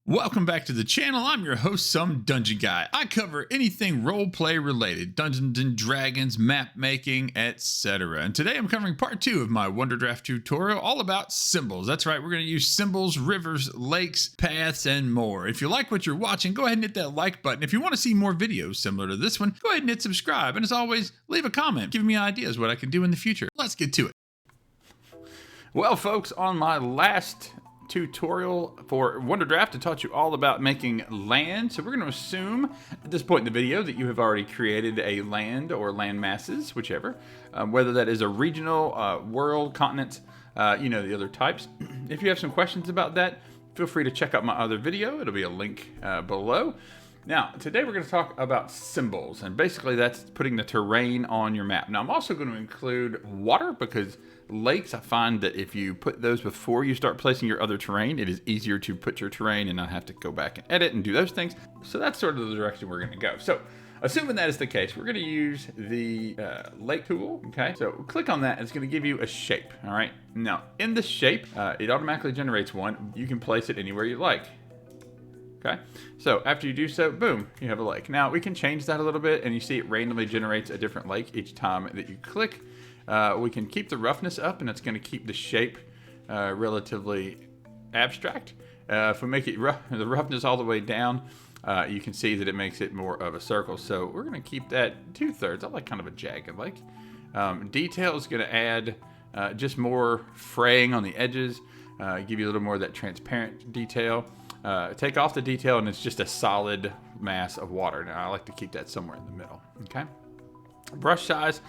Welcome back to the channel. I'm your host, Some Dungeon Guy. I cover anything roleplay related, Dungeons and Dragons, map making, etc. And today I'm covering part 2 of my Wonderdraft tutorial all about symbols. That's right, we're going to use symbols, rivers, lakes, paths, and more. If you like what you're watching, go ahead and hit that like button. If you want to see more videos similar to this one, go ahead and hit subscribe. And as always, leave a comment, giving me ideas what I can do in the future. Let's get to it. Well, folks, on my last tutorial for Wonderdraft, I taught you all about making land. So we're going to assume at this point in the video that you have already created a land or land masses, whichever, whether that is a regional, world, continent, the other types. If you have some questions about that, feel free to check out my other video. It'll be a link below. Now, today we're going to talk about symbols, and basically that's putting the terrain on your map. Now, I'm also going to include water, because lakes, I find that if you put those before you start placing your other terrain, it is easier to put your terrain and not have to go back and edit and do those things. So that's sort of the direction we're going to go. So, assuming that is the case, we're going to use the lake tool, okay? So click on that, and it's going to give you a shape, all right? Now, in the shape, it automatically generates one. You can place it anywhere you like. Okay, so after you do so, boom, you have a lake. Now we can change that a little bit, and you see it randomly generates a different lake each time that you click. We can keep the roughness up, and it's going to keep the shape relatively abstract. If we make it the roughness all the way down, you can see that it makes it more of a circle. So we're going to keep that 2/3. I like kind of a jagged lake. Detail is going to add just more fraying on the edges, give you a little more of that transparent detail. Take off the detail, and it's just a solid mass of water. Now, I like to keep that somewhere in the middle, okay? Brush size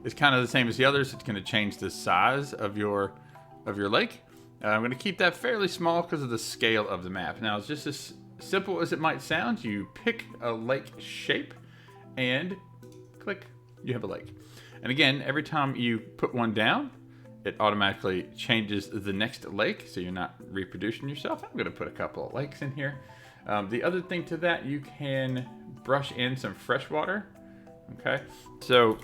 is kind of the same as the others. It's going to change the size of your lake. I'm going to keep that fairly small because of the scale of the map. Now, it's just as simple as it might sound. You pick a lake shape and click, you have a lake. And again, every time you put one down, it automatically changes the next lake, so you're not reproducing yourself. I'm going to put a couple of lakes in here. The other thing to that, you can brush in some fresh water. Okay, so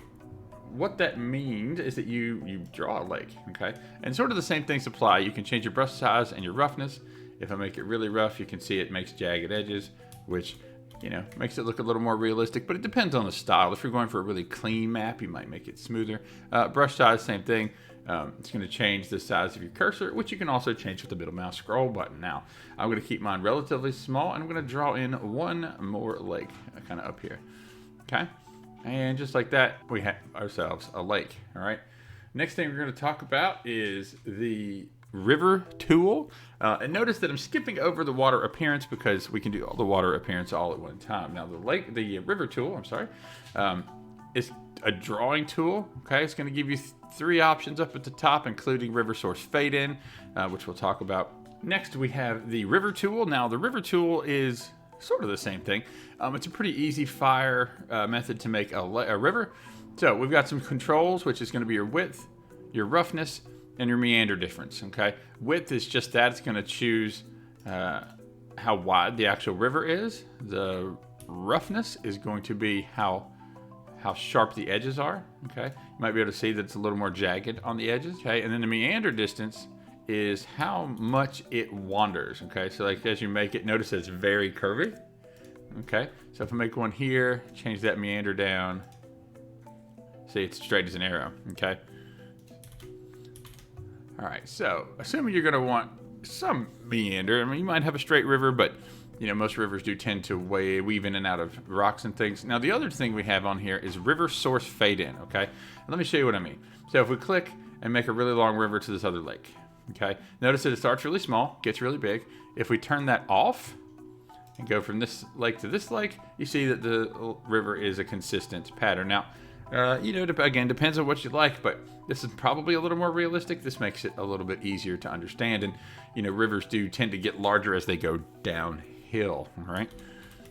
what that means is that you draw a lake. Okay, and sort of the same things apply. You can change your brush size and your roughness. If I make it really rough, you can see it makes jagged edges, which makes it look a little more realistic, but it depends on the style. If you're going for a really clean map, you might make it smoother. Brush size, same thing. It's going to change the size of your cursor, which you can also change with the middle mouse scroll button. Now, I'm going to keep mine relatively small, and I'm going to draw in one more lake, kind of up here. Okay? And just like that, we have ourselves a lake. All right? Next thing we're going to talk about is the river tool. And notice that I'm skipping over the water appearance because we can do all the water appearance all at one time. Now, the river tool, is a drawing tool. Okay, it's going to give you 3 options up at the top, including river source fade in, which we'll talk about. Next, we have the river tool. Now, the river tool is sort of the same thing. It's a pretty easy fire method to make a river. So we've got some controls, which is going to be your width, your roughness, and your meander difference. Okay, width is just that. It's going to choose how wide the actual river is. The roughness is going to be how sharp the edges are. Okay, you might be able to see that it's a little more jagged on the edges. Okay, and then the meander distance is how much it wanders. Okay, so like as you make it, notice it's very curvy. Okay, so if I make one here, change that meander down, see it's straight as an arrow. Okay, all right, so assuming you're going to want some meander, I mean, you might have a straight river, but most rivers do tend to weave in and out of rocks and things. Now, the other thing we have on here is river source fade in, okay? And let me show you what I mean. So if we click and make a really long river to this other lake, okay? Notice that it starts really small, gets really big. If we turn that off and go from this lake to this lake, you see that the river is a consistent pattern. Now, again, depends on what you like, but this is probably a little more realistic. This makes it a little bit easier to understand. And, rivers do tend to get larger as they go downhill. All right,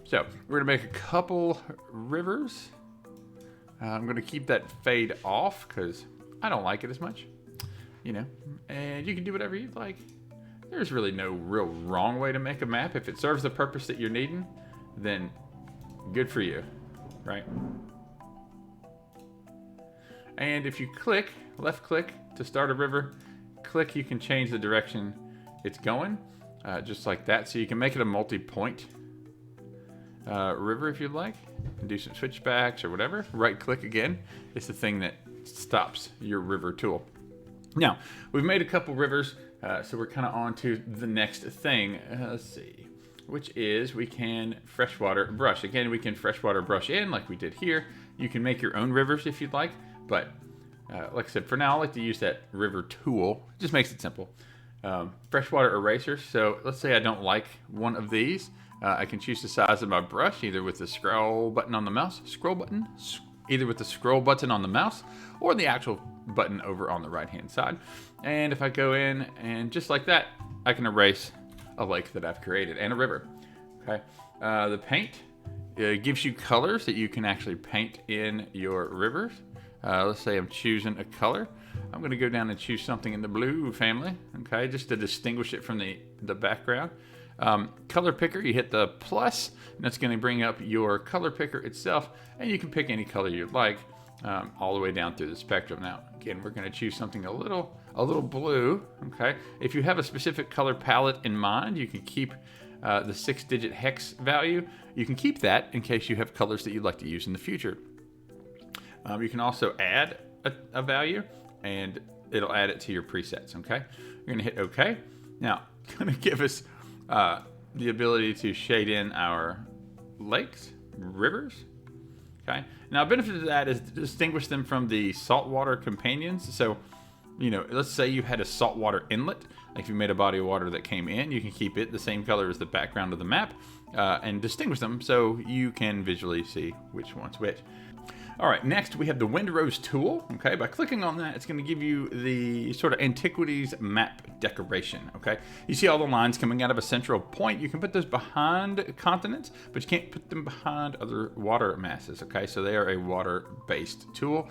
so we're gonna make a couple rivers. I'm gonna keep that fade off because I don't like it as much, and you can do whatever you like. There's really no real wrong way to make a map. If it serves the purpose that you're needing, then good for you, right? And if you left click to start a river, click, you can change the direction it's going. just like that. So you can make it a multi-point river if you'd like, and do some switchbacks or whatever. Right click again. It's the thing that stops your river tool. Now, we've made a couple rivers, so we're kind of on to the next thing. Let's see, which is we can freshwater brush. Again, we can freshwater brush in like we did here. You can make your own rivers if you'd like, but like I said, for now, I like to use that river tool. It just makes it simple. Freshwater eraser. So let's say I don't like one of these. I can choose the size of my brush, either with the scroll button on the mouse, either with the scroll button on the mouse or the actual button over on the right hand side. And if I go in and just like that, I can erase a lake that I've created and a river. Okay. The paint gives you colors that you can actually paint in your rivers. Let's say I'm choosing a color. I'm going to go down and choose something in the blue family, okay, just to distinguish it from the background. Color picker, you hit the plus, and that's going to bring up your color picker itself, and you can pick any color you'd like all the way down through the spectrum. Now, again, we're going to choose something a little blue, okay. If you have a specific color palette in mind, you can keep the 6-digit hex value. You can keep that in case you have colors that you'd like to use in the future. You can also add a value, and it'll add it to your presets, okay? You're going to hit OK. Now, it's going to give us the ability to shade in our lakes, rivers, okay? Now, a benefit of that is to distinguish them from the saltwater companions. So, you know, let's say you had a saltwater inlet. Like if you made a body of water that came in, you can keep it the same color as the background of the map and distinguish them so you can visually see which one's which. All right, next we have the Windrose tool. Okay, by clicking on that, it's going to give you the sort of antiquities map decoration. Okay, you see all the lines coming out of a central point. You can put those behind continents, but you can't put them behind other water masses. Okay, so they are a water-based tool.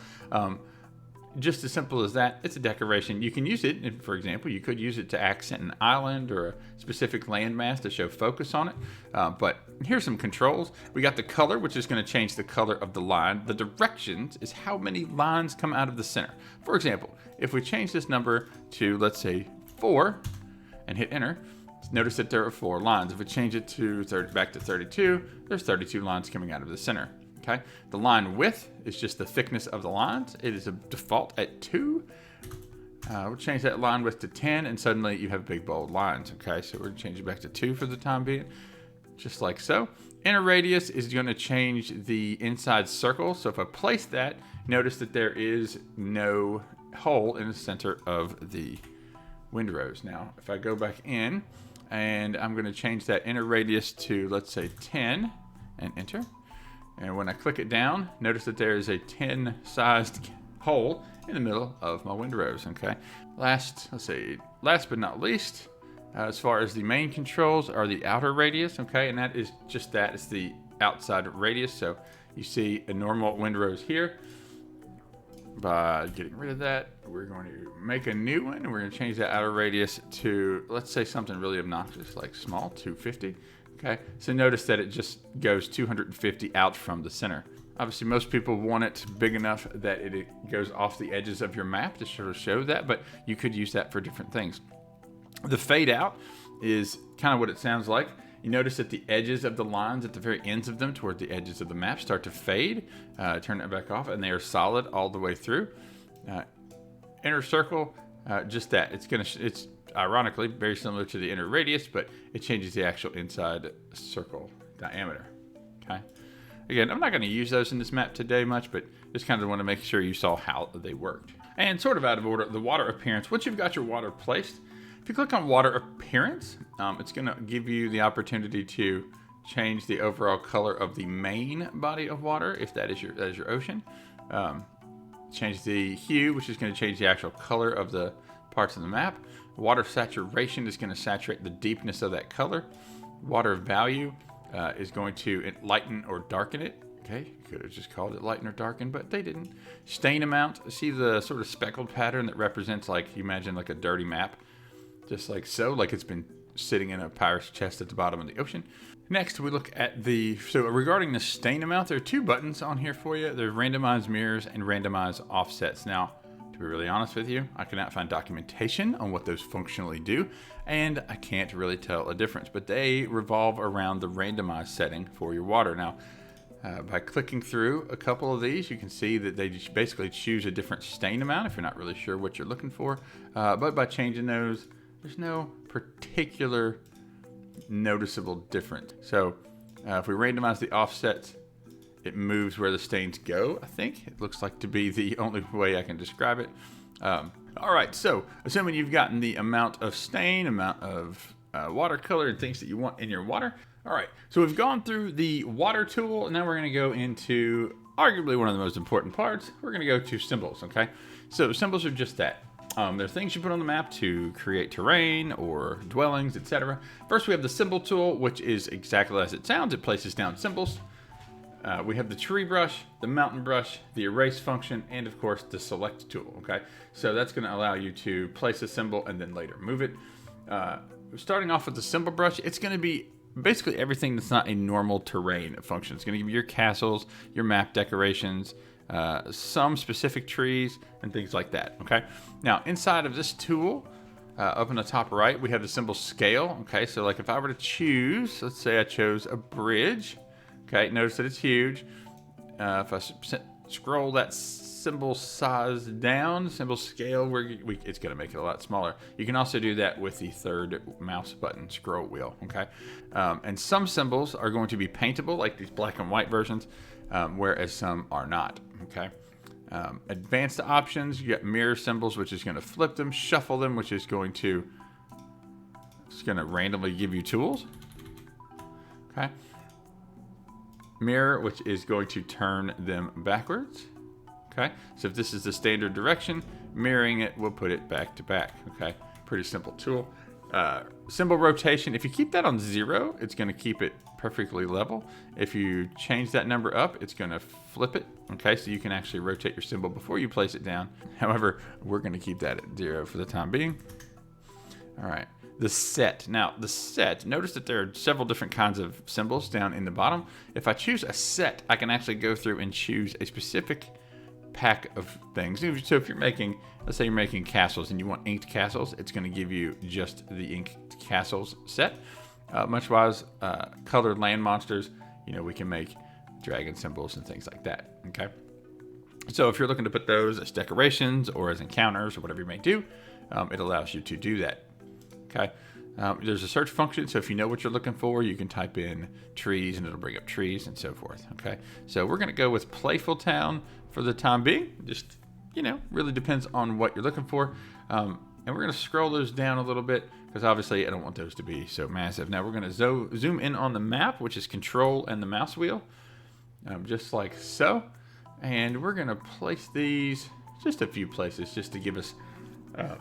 Just as simple as that. It's a decoration. You can use it, for example, you could use it to accent an island or a specific landmass to show focus on it. But here's some controls. We got the color, which is going to change the color of the line. The directions is how many lines come out of the center. For example, if we change this number to, let's say, 4 and hit enter, notice that there are 4 lines. If we change it to back to 32, there's 32 lines coming out of the center. Okay. The line width is just the thickness of the lines. It is a default at 2. We'll change that line width to 10, and suddenly you have big bold lines. Okay, so we're going to change it back to 2 for the time being, just like so. Inner radius is going to change the inside circle. So if I place that, notice that there is no hole in the center of the windrose. Now, if I go back in, and I'm going to change that inner radius to, let's say, 10, and enter. And when I click it down, notice that there is a 10-sized hole in the middle of my windrose, okay? Last but not least, as far as the main controls are the outer radius, okay? And that is just that, it's the outside radius. So you see a normal windrose here. By getting rid of that, we're going to make a new one, and we're going to change that outer radius to, let's say, something really obnoxious, like small, 250. Okay, so notice that it just goes 250 out from the center. Obviously, most people want it big enough that it goes off the edges of your map to sort of show that, but you could use that for different things. The fade out is kind of what it sounds like. You notice that the edges of the lines at the very ends of them toward the edges of the map start to fade. Turn that back off, and they are solid all the way through. Inner circle, just that. It's ironically very similar to the inner radius, but it changes the actual inside circle diameter. Okay. Again, I'm not going to use those in this map today much, but just kind of want to make sure you saw how they worked. And sort of out of order, the water appearance. Once you've got your water placed, if you click on water appearance, it's going to give you the opportunity to change the overall color of the main body of water, if that is your ocean. Change the hue, which is going to change the actual color of the parts of the map. Water saturation is going to saturate the deepness of that color. Water value is going to lighten or darken it. Okay, you could have just called it lighten or darken, but they didn't. Stain amount, see the sort of speckled pattern that represents, like, you imagine like a dirty map, just like so, like it's been sitting in a pirate's chest at the bottom of the ocean. Next, we look at so regarding the stain amount, there are 2 buttons on here for you. There's randomize mirrors and randomize offsets. Now, To be really honest with you, I cannot find documentation on what those functionally do, and I can't really tell a difference, but they revolve around the randomized setting for your water. Now, by clicking through a couple of these, you can see that they just basically choose a different stain amount if you're not really sure what you're looking for. But by changing those, there's no particular noticeable difference. So if we randomize the offsets, it moves where the stains go, I think. It looks like to be the only way I can describe it. All right, so assuming you've gotten the amount of stain, amount of watercolor, and things that you want in your water. All right, so we've gone through the water tool, and now we're gonna go into arguably one of the most important parts. We're gonna go to symbols, okay? So symbols are just that. They're things you put on the map to create terrain or dwellings, etc. First, we have the symbol tool, which is exactly as it sounds. It places down symbols. We have the tree brush, the mountain brush, the erase function, and of course the select tool, okay? So that's gonna allow you to place a symbol and then later move it. Starting off with the symbol brush, it's gonna be basically everything that's not a normal terrain function. It's gonna give you your castles, your map decorations, some specific trees, and things like that, okay? Now, inside of this tool, up in the top right, we have the symbol scale, okay? So like if I were to choose, let's say I chose a bridge, okay, notice that it's huge. If I scroll that symbol size down, symbol scale, it's going to make it a lot smaller. You can also do that with the third mouse button scroll wheel, okay? And some symbols are going to be paintable, like these black and white versions, whereas some are not, okay? Advanced options, you got mirror symbols, which is going to flip them, shuffle them, which is going to randomly give you tools, okay? Mirror, which is going to turn them backwards. Okay, so if this is the standard direction, mirroring it will put it back to back. Okay, pretty simple tool. Symbol rotation, if you keep that on 0, it's going to keep it perfectly level. If you change that number up, it's going to flip it. Okay, so you can actually rotate your symbol before you place it down. However, we're going to keep that at 0 for the time being. All right. The set. Now, the set, notice that there are several different kinds of symbols down in the bottom. If I choose a set, I can actually go through and choose a specific pack of things. So if you're making, let's say you're making castles and you want inked castles, it's going to give you just the inked castles set. Much-wise, colored land monsters, we can make dragon symbols and things like that, okay? So if you're looking to put those as decorations or as encounters or whatever you may do, it allows you to do that. Okay, there's a search function, so if you know what you're looking for, you can type in trees and it'll bring up trees and so forth. Okay, so we're going to go with Playful Town for the time being. Just, really depends on what you're looking for. And we're going to scroll those down a little bit because obviously I don't want those to be so massive. Now we're going to zoom in on the map, which is Control and the mouse wheel, just like so. And we're going to place these just a few places just to give us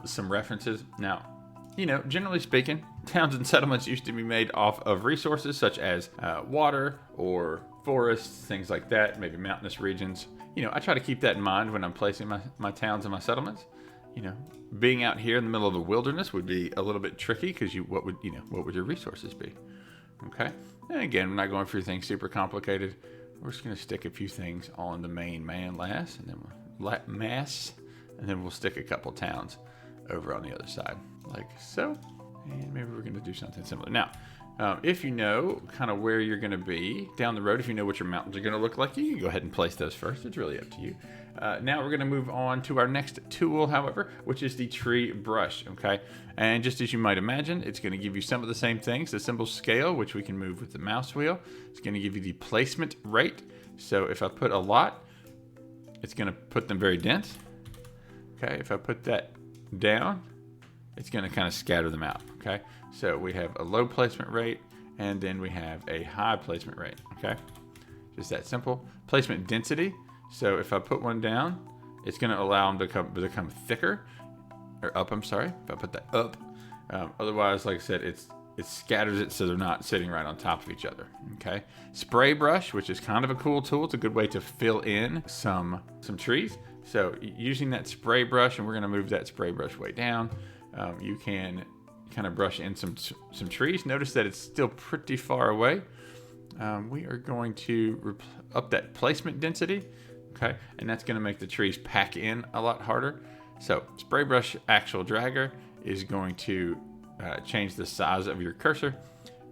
some references. Now, generally speaking, towns and settlements used to be made off of resources such as water or forests, things like that, maybe mountainous regions. I try to keep that in mind when I'm placing my towns and my settlements. Being out here in the middle of the wilderness would be a little bit tricky because what would your resources be? Okay. And again, we're not going through things super complicated. We're just going to stick a few things on the main landmass, and then we'll stick a couple towns over on the other side, like so. And maybe we're going to do something similar. Now, if you know kind of where you're going to be down the road, if you know what your mountains are going to look like, you can go ahead and place those first. It's really up to you. Now we're going to move on to our next tool, however, which is the tree brush, okay? And just as you might imagine, it's going to give you some of the same things. The symbol scale, which we can move with the mouse wheel. It's going to give you the placement rate. So if I put a lot, it's going to put them very dense. Okay, if I put that down, it's going to kind of scatter them out, okay? So we have a low placement rate, and then we have a high placement rate, okay? Just that simple. Placement density, so if I put one down, it's going to allow them to become thicker, or up, I'm sorry, if I put that up. Otherwise, like I said, it scatters it so they're not sitting right on top of each other, okay? Spray brush, which is kind of a cool tool. It's a good way to fill in some trees. So using that spray brush, and we're going to move that spray brush way down, you can kind of brush in some trees. Notice that it's still pretty far away. We are going to up that placement density, okay? And that's going to make the trees pack in a lot harder. So spray brush actual dragger is going to change the size of your cursor,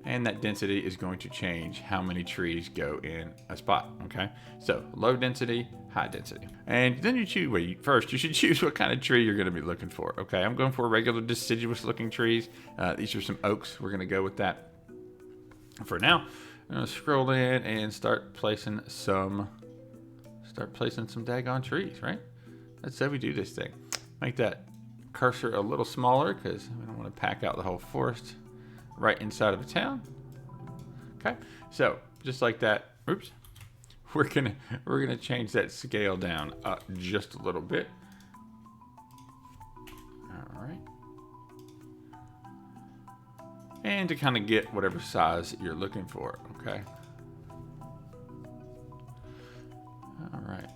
and that density is going to change how many trees go in a spot, okay? So low density, high density. And then you choose, first you should choose what kind of tree you're gonna be looking for, okay? I'm going for regular deciduous looking trees. These are some oaks, we're gonna go with that. For now, I'm gonna scroll in and start placing some daggone trees, right? That's how we do this thing. Make that cursor a little smaller because we don't want to pack out the whole forest right inside of a town. Okay, so just like that, oops, we're gonna change that scale down just a little bit. All right, and to kind of get whatever size you're looking for. Okay. All right.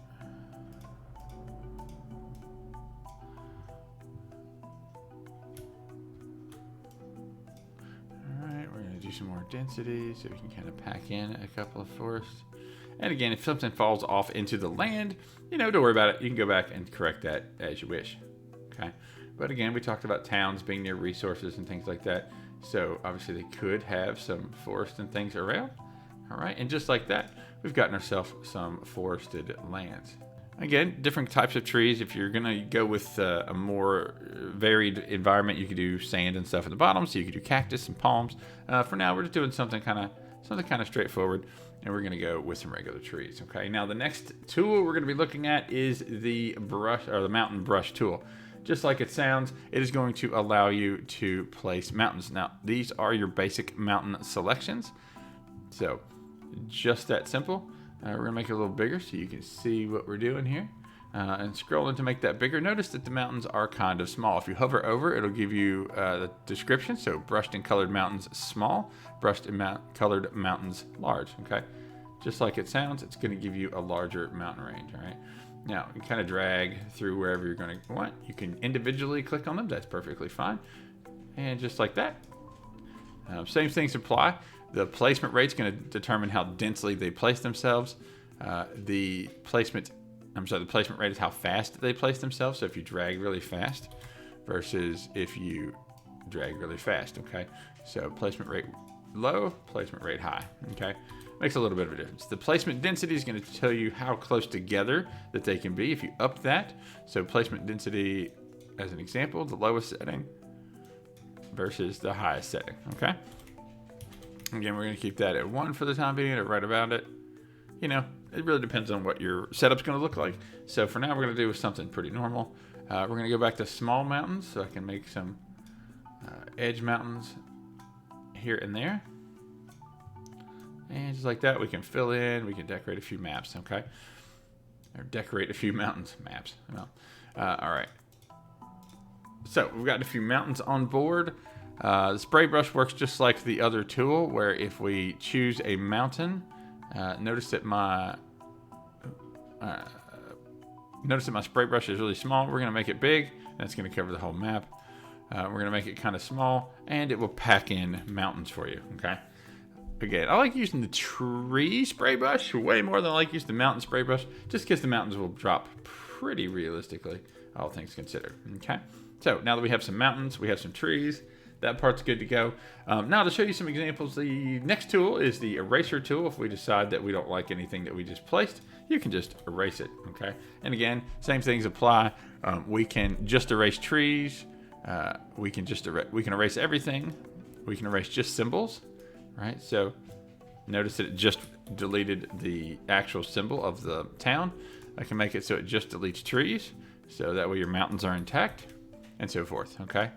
Do some more density so we can kind of pack in a couple of forests. And again, if something falls off into the land, don't worry about it. You can go back and correct that as you wish. Okay. But again, we talked about towns being near resources and things like that. So obviously they could have some forest and things around. All right. And just like that, we've gotten ourselves some forested lands. Again, different types of trees. If you're gonna go with a more varied environment, you could do sand and stuff at the bottom. So you could do cactus and palms. For now, we're just doing something kind of straightforward, and we're gonna go with some regular trees. Okay. Now the next tool we're gonna be looking at is the brush or the mountain brush tool. Just like it sounds, it is going to allow you to place mountains. Now these are your basic mountain selections. So just that simple. We're going to make it a little bigger so you can see what we're doing here. And scrolling to make that bigger. Notice that the mountains are kind of small. If you hover over, it'll give you the description. So brushed and colored mountains small, brushed and colored mountains large. Okay, just like it sounds, it's going to give you a larger mountain range. All right. Now you kind of drag through wherever you're going to want. You can individually click on them. That's perfectly fine. And just like that, same things apply. The placement rate is going to determine how densely they place themselves. The placement rate is how fast they place themselves. So if you drag really fast versus if you drag really fast, okay? So placement rate low, placement rate high, okay? Makes a little bit of a difference. The placement density is going to tell you how close together that they can be if you up that. So placement density, as an example, the lowest setting versus the highest setting, okay? Again, we're going to keep that at 1 for the time being, or right about it. It really depends on what your setup's going to look like. So for now, we're going to do something pretty normal. We're going to go back to small mountains, so I can make some edge mountains here and there. And just like that, we can fill in, we can decorate a few maps, okay? Or decorate a few mountains, maps. Well, all right. So we've got a few mountains on board. The spray brush works just like the other tool, where if we choose a mountain, notice that my spray brush is really small. We're going to make it big. That's going to cover the whole map. We're going to make it kind of small, and it will pack in mountains for you, okay? Again, I like using the tree spray brush way more than I like using the mountain spray brush, just because the mountains will drop pretty realistically, all things considered, okay? So now that we have some mountains, we have some trees, that part's good to go. Now to show you some examples, the next tool is the eraser tool. If we decide that we don't like anything that we just placed, you can just erase it, okay? And again, same things apply. We can just erase trees. We can erase everything. We can erase just symbols, right? So notice that it just deleted the actual symbol of the town. I can make it so it just deletes trees, so that way your mountains are intact, and so forth, okay?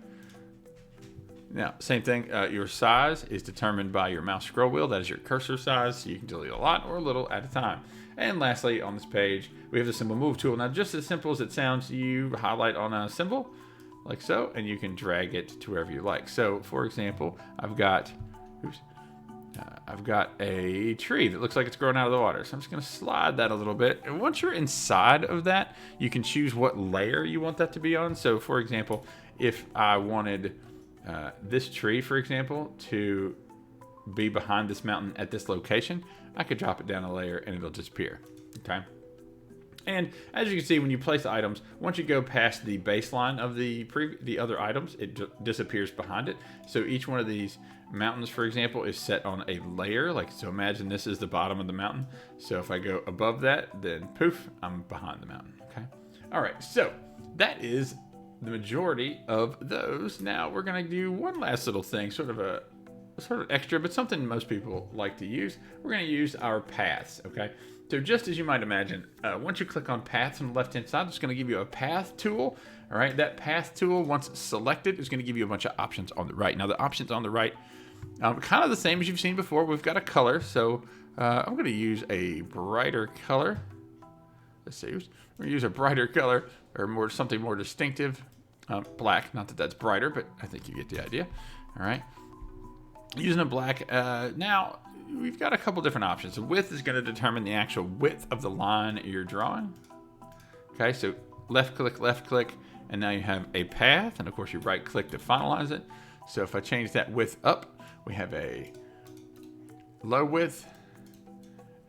Now, same thing, your size is determined by your mouse scroll wheel. That is your cursor size, so you can delete a lot or a little at a time. And lastly, on this page, we have the symbol move tool. Now, just as simple as it sounds, you highlight on a symbol, like so, and you can drag it to wherever you like. So, for example, I've got a tree that looks like it's growing out of the water. So I'm just going to slide that a little bit. And once you're inside of that, you can choose what layer you want that to be on. So, for example, if I wanted this tree, for example, to be behind this mountain at this location, I could drop it down a layer and it'll disappear, okay? And as you can see, when you place items, once you go past the baseline of the other items, it disappears behind it. So each one of these mountains, for example, is set on a layer. So imagine this is the bottom of the mountain. So if I go above that, then poof, I'm behind the mountain. Okay. All right. So that is the majority of those. Now we're going to do one last little thing, sort of extra, but something most people like to use. We're going to use our paths. Okay. So just as you might imagine, once you click on paths on the left-hand side, it's going to give you a path tool. All right, that path tool, once it's selected, is going to give you a bunch of options on the right. Now, the options on the right, kind of the same as you've seen before. We've got a color, so I'm going to use a brighter color. Let's see, we're going to use a brighter color or something more distinctive. Black, not that that's brighter, but I think you get the idea. All right, using a black. Now, we've got a couple different options. The width is going to determine the actual width of the line you're drawing. Okay, so left click, and now you have a path, and of course you right click to finalize it. So if I change that width up, we have a low width,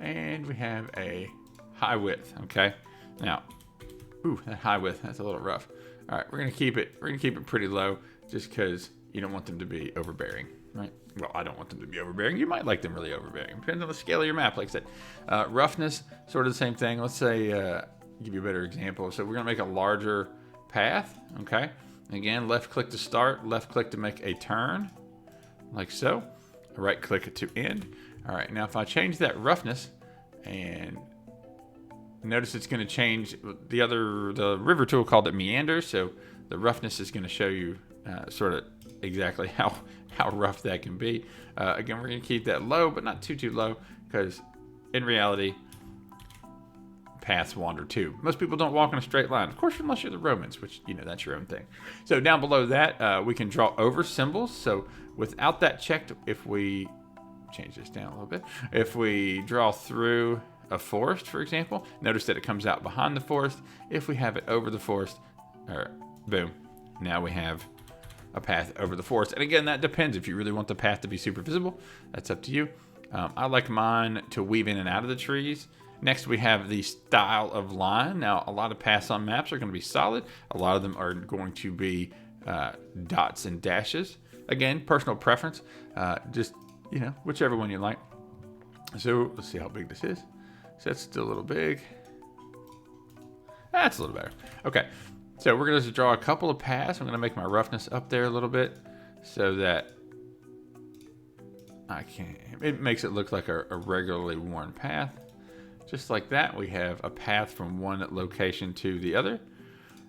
and we have a high width. Okay, now, ooh, that high width, that's a little rough. All right, we're gonna keep it pretty low, just because you don't want them to be overbearing. Right. Well, I don't want them to be overbearing. You might like them really overbearing. Depends on the scale of your map, like I said. Roughness, sort of the same thing. Let's say, give you a better example. So we're going to make a larger path. Okay. Again, left click to start, left click to make a turn, like so. Right click it to end. All right. Now, if I change that roughness, and notice it's going to change the river tool called it meander. So the roughness is going to show you sort of exactly how rough that can be. Again, we're going to keep that low, but not too low, because in reality, paths wander too. Most people don't walk in a straight line, of course, unless you're the Romans, which, that's your own thing. So down below that, we can draw over symbols. So without that checked, if we change this down a little bit, if we draw through a forest, for example, notice that it comes out behind the forest. If we have it over the forest, boom, now we have a path over the forest. And again, that depends. If you really want the path to be super visible, that's up to you. I like mine to weave in and out of the trees. Next, we have the style of line. Now, a lot of paths on maps are going to be solid. A lot of them are going to be dots and dashes. Again, personal preference. Just, whichever one you like. So let's see how big this is. So that's still a little big. That's a little better. Okay. So we're going to draw a couple of paths. I'm going to make my roughness up there a little bit so that it makes it look like a regularly worn path. Just like that, we have a path from one location to the other.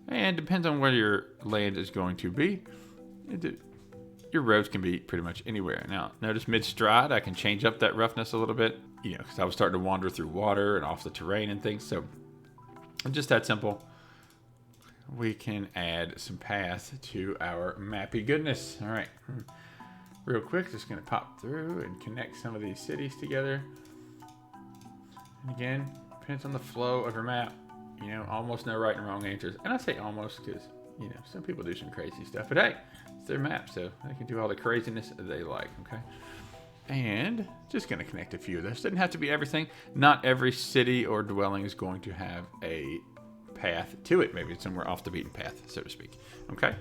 And depends on where your land is going to be. Your roads can be pretty much anywhere. Now, notice mid-stride, I can change up that roughness a little bit, because I was starting to wander through water and off the terrain and things. So just that simple. We can add some paths to our mappy goodness. All right, real quick, just gonna pop through and connect some of these cities together. And again, depends on the flow of your map. Almost no right and wrong answers. And I say almost because, some people do some crazy stuff. But hey, it's their map, so they can do all the craziness they like, okay? And just gonna connect a few of those. Doesn't have to be everything. Not every city or dwelling is going to have a path to it. Maybe it's somewhere off the beaten path, so to speak. Okay,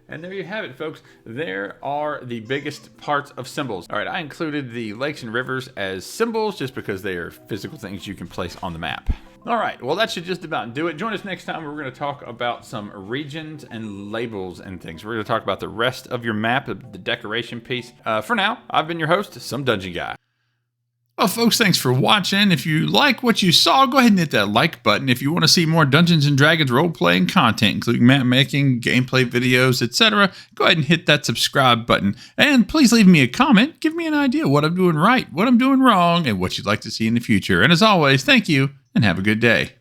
and there you have it, folks. There are the biggest parts of symbols. All right, I included the lakes and rivers as symbols just because they are physical things you can place on the map. All right, well, that should just about do it. Join us next time where we're going to talk about some regions and labels and things. We're going to talk about the rest of your map, the decoration piece. For now, I've been your host, Some Dungeon Guy. Well, folks, thanks for watching. If you like what you saw, go ahead and hit that like button. If you want to see more Dungeons & Dragons role-playing content, including map making, gameplay videos, etc., go ahead and hit that subscribe button. And please leave me a comment. Give me an idea what I'm doing right, what I'm doing wrong, and what you'd like to see in the future. And as always, thank you, and have a good day.